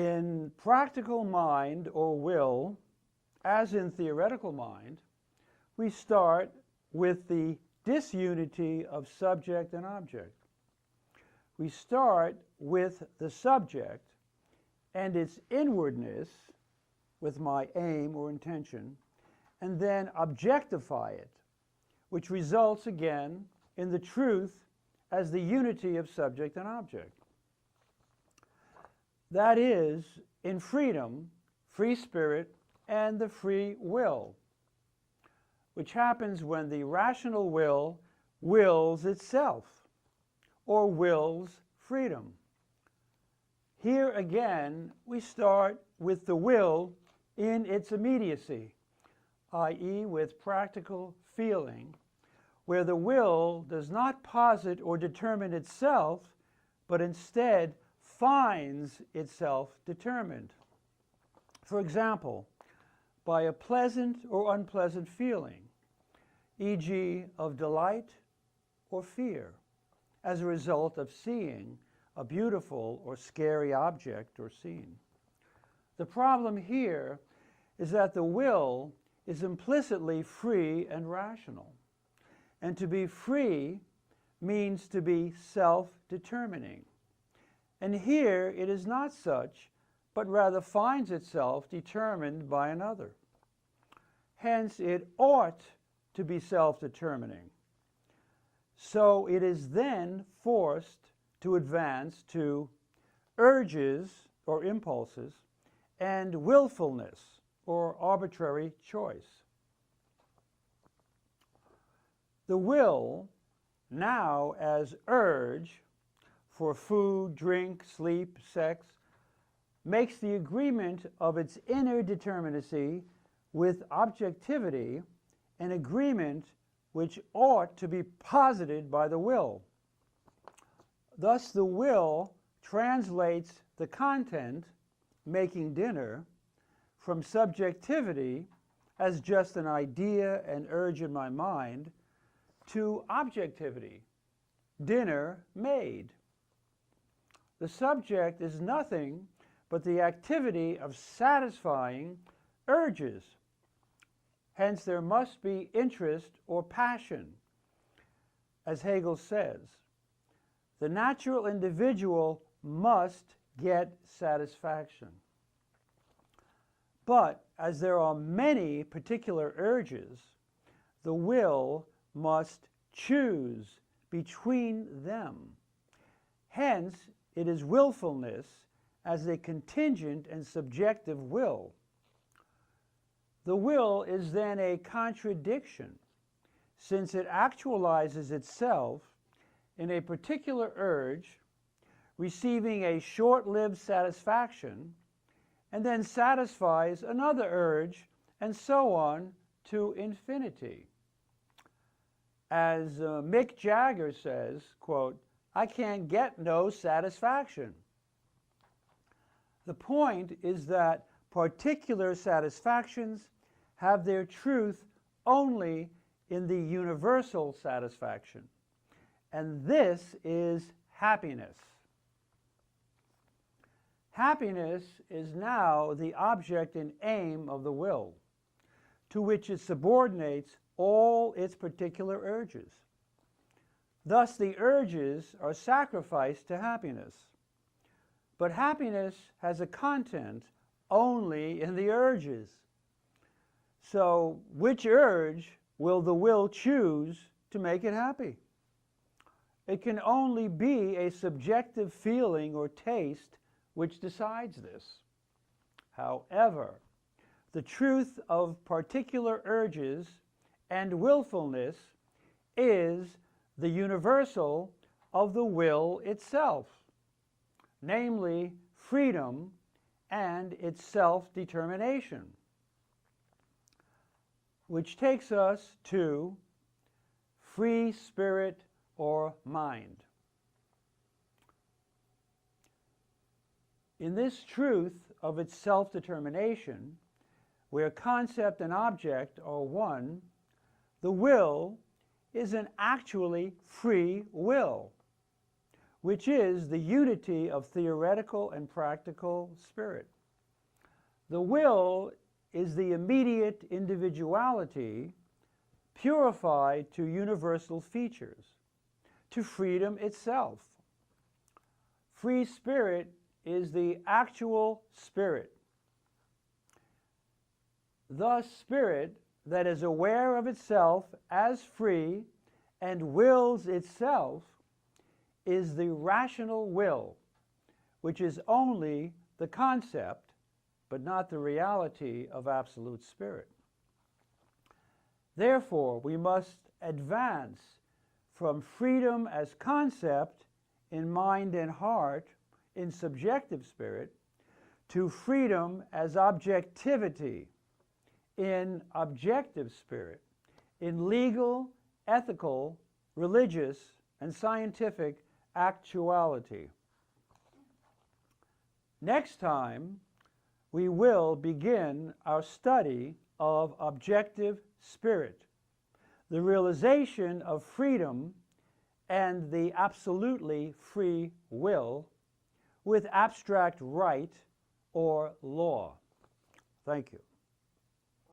In practical mind or will, as in theoretical mind, we start with the disunity of subject and object. We start with the subject and its inwardness, with my aim or intention, and then objectify it, which results again in the truth as the unity of subject and object. That is, in freedom, free spirit, and the free will, which happens when the rational will wills itself, or wills freedom. Here again, we start with the will in its immediacy, i.e. with practical feeling, where the will does not posit or determine itself, but instead finds itself determined. For example, by a pleasant or unpleasant feeling, e.g. of delight or fear, as a result of seeing a beautiful or scary object or scene. The problem here is that the will is implicitly free and rational. And to be free means to be self-determining. And here it is not such, but rather finds itself determined by another. Hence, it ought to be self-determining. So it is then forced to advance to urges or impulses and willfulness or arbitrary choice. The will, now as urge for food, drink, sleep, sex, makes the agreement of its inner determinacy with objectivity an agreement which ought to be posited by the will. Thus the will translates the content, making dinner, from subjectivity as just an idea and urge in my mind, to objectivity, dinner made. The subject is nothing but the activity of satisfying urges. Hence there must be interest or passion. As Hegel says, the natural individual must get satisfaction. But as there are many particular urges, the will must choose between them. Hence, it is willfulness as a contingent and subjective will. The will is then a contradiction, since it actualizes itself in a particular urge, receiving a short-lived satisfaction, and then satisfies another urge, and so on to infinity. As Mick Jagger says, quote, "I can't get no satisfaction." The point is that particular satisfactions have their truth only in the universal satisfaction, and this is happiness. Happiness is now the object and aim of the will, to which it subordinates all its particular urges. Thus the urges are sacrificed to happiness. But happiness has a content only in the urges. So which urge will the will choose to make it happy? It can only be a subjective feeling or taste which decides this. However, the truth of particular urges and willfulness is the universal of the will itself, namely freedom and its self-determination, which takes us to free spirit or mind. In this truth of its self-determination, where concept and object are one, the will is an actually free will, which is the unity of theoretical and practical spirit. The will is the immediate individuality purified to universal features, to freedom itself. Free spirit is the actual spirit. Thus, spirit that is aware of itself as free and wills itself is the rational will, which is only the concept, but not the reality of absolute spirit. Therefore, we must advance from freedom as concept in mind and heart, in subjective spirit, to freedom as objectivity in objective spirit, in legal, ethical, religious, and scientific actuality. Next time, we will begin our study of objective spirit, the realization of freedom and the absolutely free will with abstract right or law. Thank you.